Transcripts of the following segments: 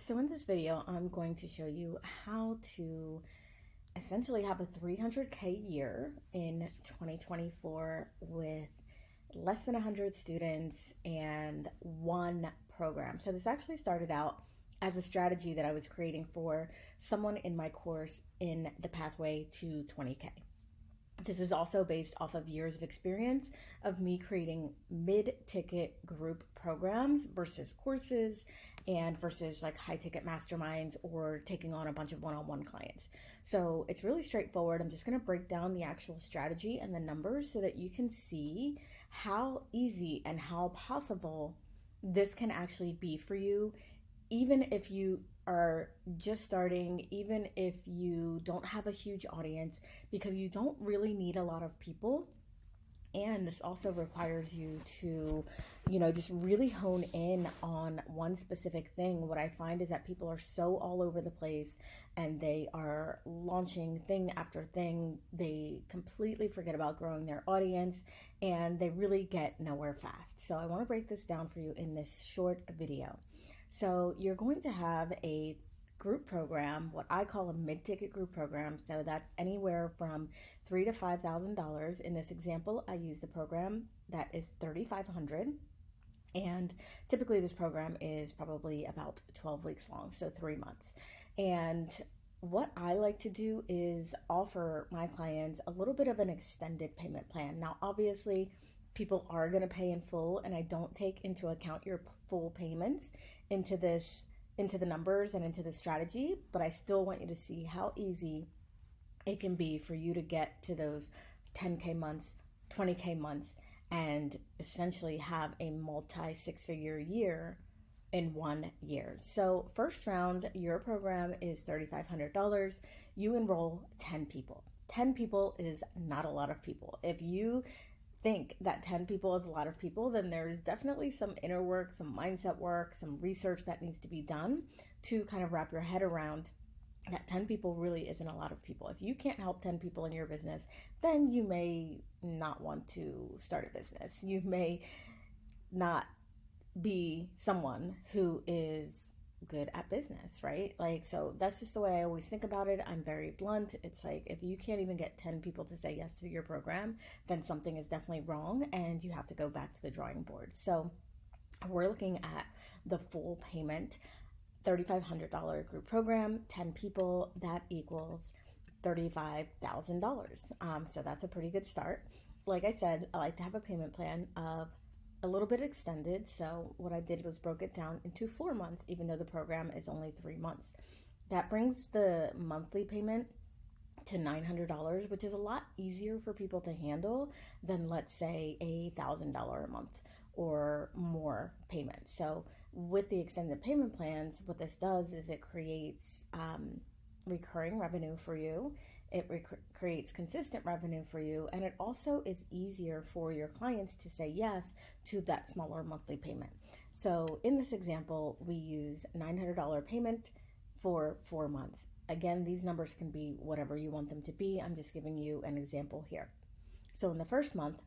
So in this video, I'm going to show you how to essentially have a 300K year in 2024 with less than 100 students and one program. So this actually started out as a strategy that I was creating for someone in my course in the pathway to 20K. This is also based off of years of experience of me creating mid-ticket group programs versus courses and versus like high-ticket masterminds or taking on a bunch of one-on-one clients. So it's really straightforward. I'm just going to break down the actual strategy and the numbers so that you can see how easy and how possible this can actually be for you, even if you are just starting, even if you don't have a huge audience, because you don't really need a lot of people. And this also requires you to, just really hone in on one specific thing. What I find is that people are so all over the place and they are launching thing after thing. They completely forget about growing their audience and they really get nowhere fast. So I want to break this down for you in this short video. So you're going to have a group program, what I call a mid-ticket group program. So that's anywhere from $3,000 to $5,000. In this example, I used a program that is $3,500. And typically this program is probably about 12 weeks long, so 3 months. And what I like to do is offer my clients a little bit of an extended payment plan. Now, obviously, people are going to pay in full, and I don't take into account your full payments into the numbers and into the strategy, but I still want you to see how easy it can be for you to get to those 10K months, 20K months, and essentially have a multi six-figure year in 1 year. So first round, your program is $3,500. You enroll 10 people. 10 people is not a lot of people. If you think that 10 people is a lot of people, then there's definitely some inner work, some mindset work, some research that needs to be done to kind of wrap your head around that 10 people really isn't a lot of people. If you can't help 10 people in your business, then you may not want to start a business. You may not be someone who is good at business, right? So that's just the way I always think about it. I'm very blunt. It's like, if you can't even get 10 people to say yes to your program, then something is definitely wrong and you have to go back to the drawing board. So we're looking at the full payment, $3,500 group program, 10 people, that equals $35,000. So that's a pretty good start. Like I said, I like to have a payment plan of a little bit extended. So what I did was broke it down into 4 months, even though the program is only 3 months. That brings the monthly payment to $900, which is a lot easier for people to handle than, let's say, $1,000 a month or more payment. So with the extended payment plans, what this does is it creates recurring revenue for you. It creates consistent revenue for you, and it also is easier for your clients to say yes to that smaller monthly payment. So in this example, we use $900 payment for 4 months. Again, these numbers can be whatever you want them to be. I'm just giving you an example here. So in the first month,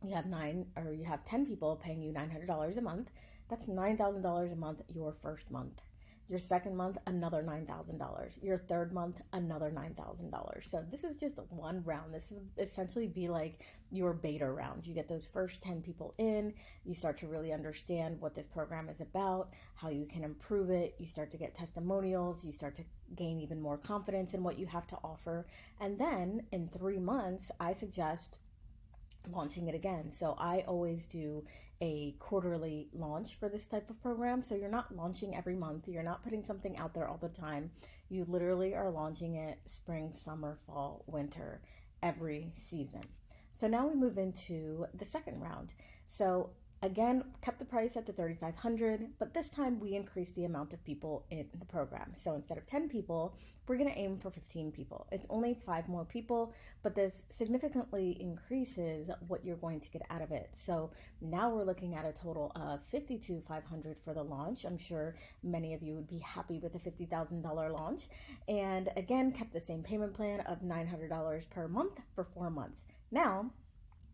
you have 10 people paying you $900 a month. That's $9,000 a month your first month. Your second month, another $9,000. Your third month, another $9,000. So this is just one round. This would essentially be like your beta round. You get those first 10 people in. You start to really understand what this program is about, how you can improve it. You start to get testimonials. You start to gain even more confidence in what you have to offer. And then in 3 months, I suggest launching it again. So I always do a quarterly launch for this type of program. So you're not launching every month. You're not putting something out there all the time. You literally are launching it spring, summer, fall, winter, every season. So now we move into the second round. So again, kept the price at the $3,500, but this time we increased the amount of people in the program. So instead of 10 people, we're going to aim for 15 people. It's only 5 more people, but this significantly increases what you're going to get out of it. So now we're looking at a total of $52,500 for the launch. I'm sure many of you would be happy with a $50,000 launch. And again, kept the same payment plan of $900 per month for 4 months. Now,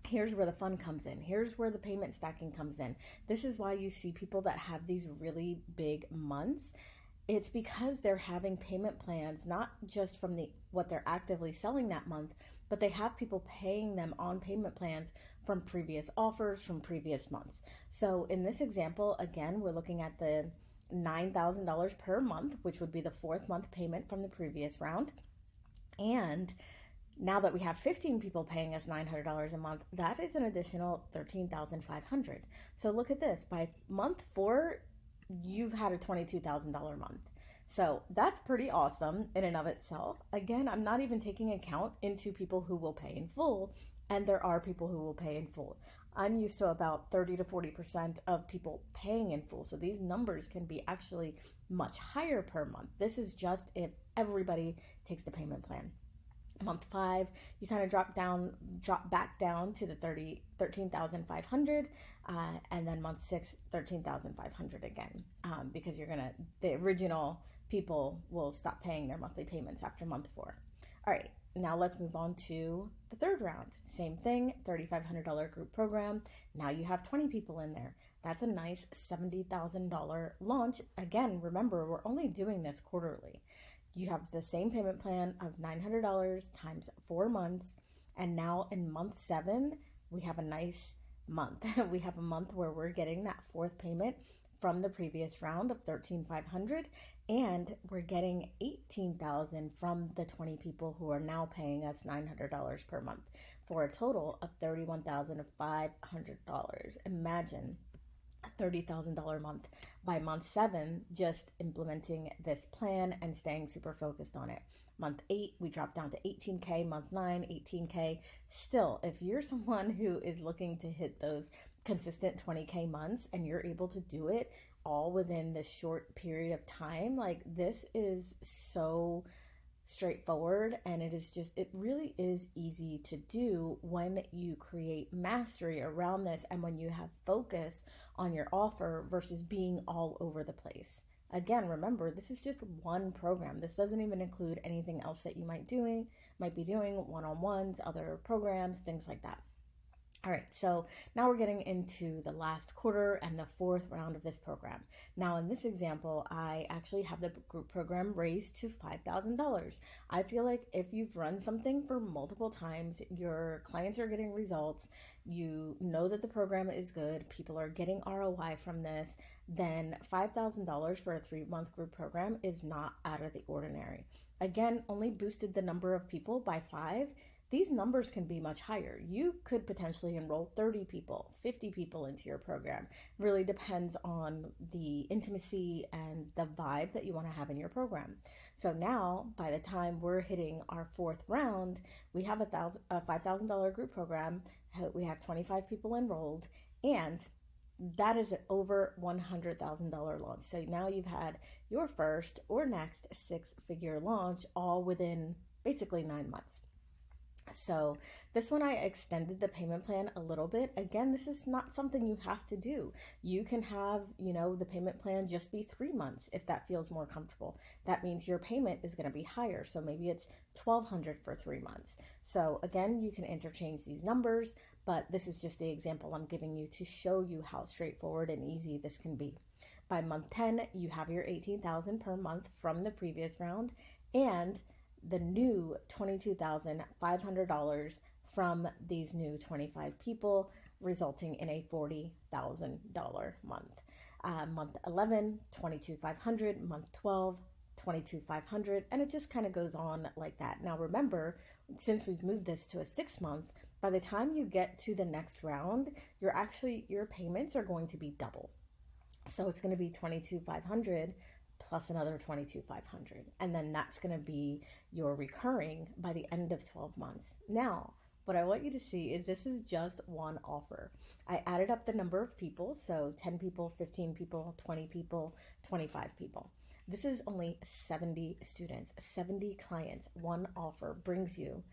here's where the fun comes in. Here's where the payment stacking comes in. This is why you see people that have these really big months It's because they're having payment plans, not just from the what they're actively selling that month, but they have people paying them on payment plans from previous offers from previous months. So in this example, again, we're looking at the $9,000 per month, which would be the fourth month payment from the previous round. And now that we have 15 people paying us $900 a month, that is an additional $13,500. So look at this. By month 4, you've had a $22,000 month. So that's pretty awesome in and of itself. Again, I'm not even taking account into people who will pay in full, and there are people who will pay in full. I'm used to about 30 to 40% of people paying in full. So these numbers can be actually much higher per month. This is just if everybody takes the payment plan. Month 5, you kind of drop back down to the 13,500, and then month 6, 13,500 again, because the original people will stop paying their monthly payments after month 4. All right, now let's move on to the third round. Same thing, $3,500 group program. Now you have 20 people in there. That's a nice $70,000 launch. Again, remember, we're only doing this quarterly. You have the same payment plan of $900 times 4 months. And now in month 7, we have a nice month. We have a month where we're getting that fourth payment from the previous round of $13,500, and we're getting $18,000 from the 20 people who are now paying us $900 per month, for a total of $31,500. Imagine a $30,000 month by month 7, just implementing this plan and staying super focused on it. Month 8, we drop down to 18K. Month 9, 18K. Still, if you're someone who is looking to hit those consistent 20K months and you're able to do it all within this short period of time, like, this is so straightforward, and it really is easy to do when you create mastery around this and when you have focus on your offer versus being all over the place. Again, remember, this is just one program. This doesn't even include anything else that you might be doing, one-on-ones, other programs, things like that. All right, so now we're getting into the last quarter and the fourth round of this program. Now, in this example, I actually have the group program raised to $5,000. I feel like if you've run something for multiple times, your clients are getting results, you know that the program is good, people are getting ROI from this, then $5,000 for a 3-month group program is not out of the ordinary. Again, only boosted the number of people by 5. These numbers can be much higher. You could potentially enroll 30 people, 50 people into your program. Really depends on the intimacy and the vibe that you want to have in your program. So now, by the time we're hitting our fourth round, we have a $5,000 group program. We have 25 people enrolled, and that is an over $100,000 launch. So now you've had your first or next 6-figure launch all within basically 9 months. So this one I extended the payment plan a little bit. Again, this is not something you have to do. You can have, the payment plan just be 3 months if that feels more comfortable. That means your payment is going to be higher. So maybe it's $1,200 for 3 months. So again, you can interchange these numbers, but this is just the example I'm giving you to show you how straightforward and easy this can be. By month 10, you have your $18,000 per month from the previous round, and the new $22,500 from these new 25 people, resulting in a $40,000 month. Month 11, $22,500. Month 12, $22,500, and it just kind of goes on like that. Now remember, since we've moved this to a 6-month, by the time you get to the next round, your payments are going to be double. So it's going to be $22,500 plus another $22,500, and then that's going to be your recurring by the end of 12 months. Now, what I want you to see is this is just one offer. I added up the number of people, so 10 people, 15 people, 20 people, 25 people. This is only 70 students, 70 clients. One offer brings you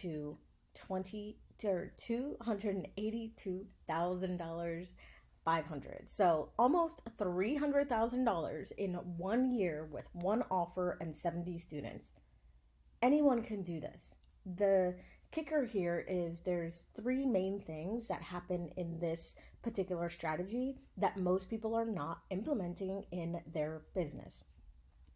to $282,500. So almost $300,000 in 1 year with one offer and 70 students. Anyone can do this. The kicker here is there's 3 main things that happen in this particular strategy that most people are not implementing in their business.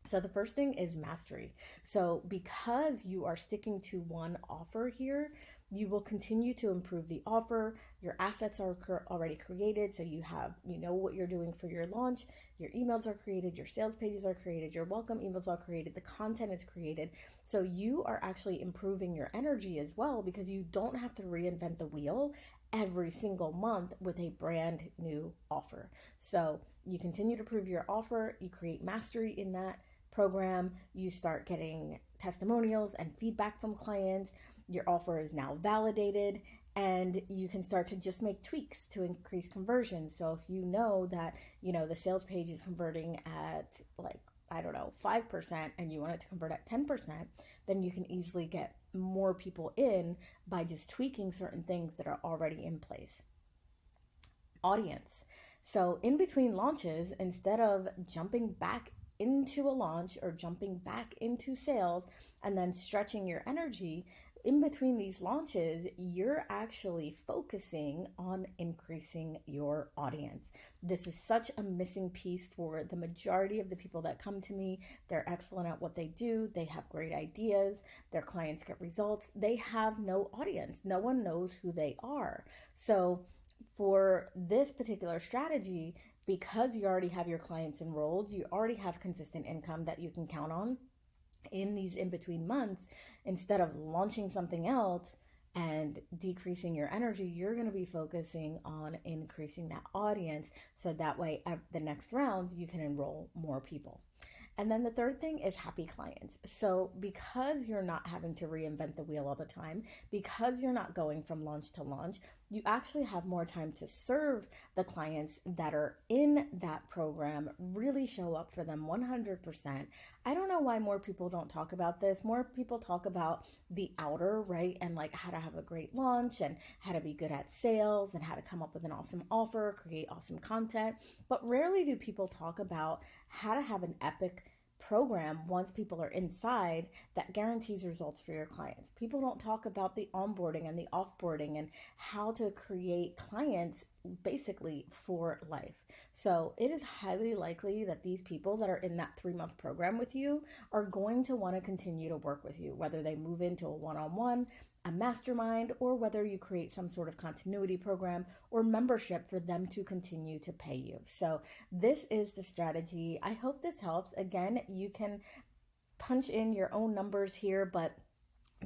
So the first thing is mastery. So because you are sticking to one offer here, you will continue to improve the offer. Your assets are already created, so you know what you're doing for your launch. Your emails are created, your sales pages are created, your welcome emails are created, the content is created. So you are actually improving your energy as well, because you don't have to reinvent the wheel every single month with a brand new offer. So you continue to prove your offer, you create mastery in that program, you start getting testimonials and feedback from clients, your offer is now validated, and you can start to just make tweaks to increase conversion. So if you know that, the sales page is converting at, like, I don't know, 5%, and you want it to convert at 10%, then you can easily get more people in by just tweaking certain things that are already in place. Audience. So in between launches, instead of jumping back into a launch or jumping back into sales and then stretching your energy, in between these launches, you're actually focusing on increasing your audience. This is such a missing piece for the majority of the people that come to me. They're excellent at what they do. They have great ideas. Their clients get results. They have no audience. No one knows who they are. So for this particular strategy, because you already have your clients enrolled, you already have consistent income that you can count on in these in between months, instead of launching something else and decreasing your energy, you're going to be focusing on increasing that audience. So that way, at the next round, you can enroll more people. And then the third thing is happy clients. So because you're not having to reinvent the wheel all the time, because you're not going from launch to launch, you actually have more time to serve the clients that are in that program, really show up for them 100%. I don't know why more people don't talk about this. More people talk about the outer, right? And like how to have a great launch and how to be good at sales and how to come up with an awesome offer, create awesome content. But rarely do people talk about how to have an epic program once people are inside that guarantees results for your clients. People don't talk about the onboarding and the offboarding and how to create clients basically for life. So it is highly likely that these people that are in that 3-month program with you are going to want to continue to work with you, whether they move into a one-on-one, a mastermind, or whether you create some sort of continuity program or membership for them to continue to pay you. So this is the strategy. I hope this helps. Again, you can punch in your own numbers here, but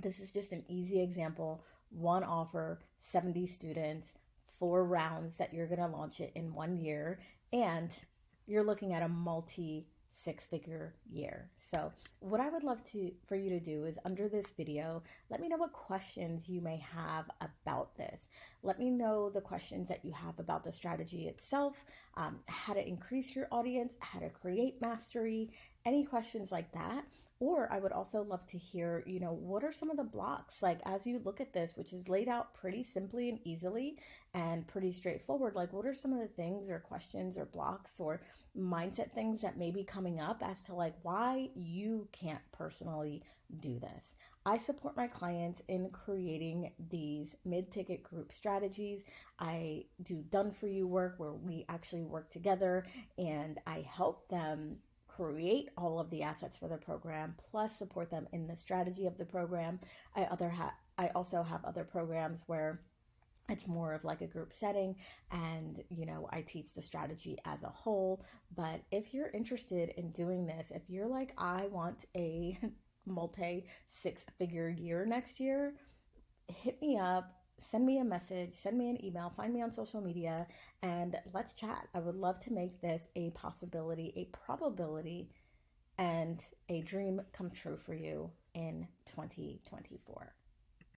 this is just an easy example. One offer, 70 students, 4 rounds that you're going to launch it in 1 year, and you're looking at a multi 6-figure year. So what I would love for you to do is, under this video, let me know what questions you may have about this. Let me know the questions that you have about the strategy itself, how to increase your audience, how to create mastery, any questions like that. Or I would also love to hear, what are some of the blocks, like as you look at this, which is laid out pretty simply and easily and pretty straightforward, like what are some of the things or questions or blocks or mindset things that may be coming up as to like why you can't personally do this. I support my clients in creating these mid-ticket group strategies. I do done for you work where we actually work together and I help them create all of the assets for the program, plus support them in the strategy of the program. I also have other programs where it's more of like a group setting and I teach the strategy as a whole. But if you're interested in doing this, if you're like, I want a multi 6-figure year next year, hit me up, send me a message, send me an email, find me on social media, and let's chat. I would love to make this a possibility, a probability, and a dream come true for you in 2024.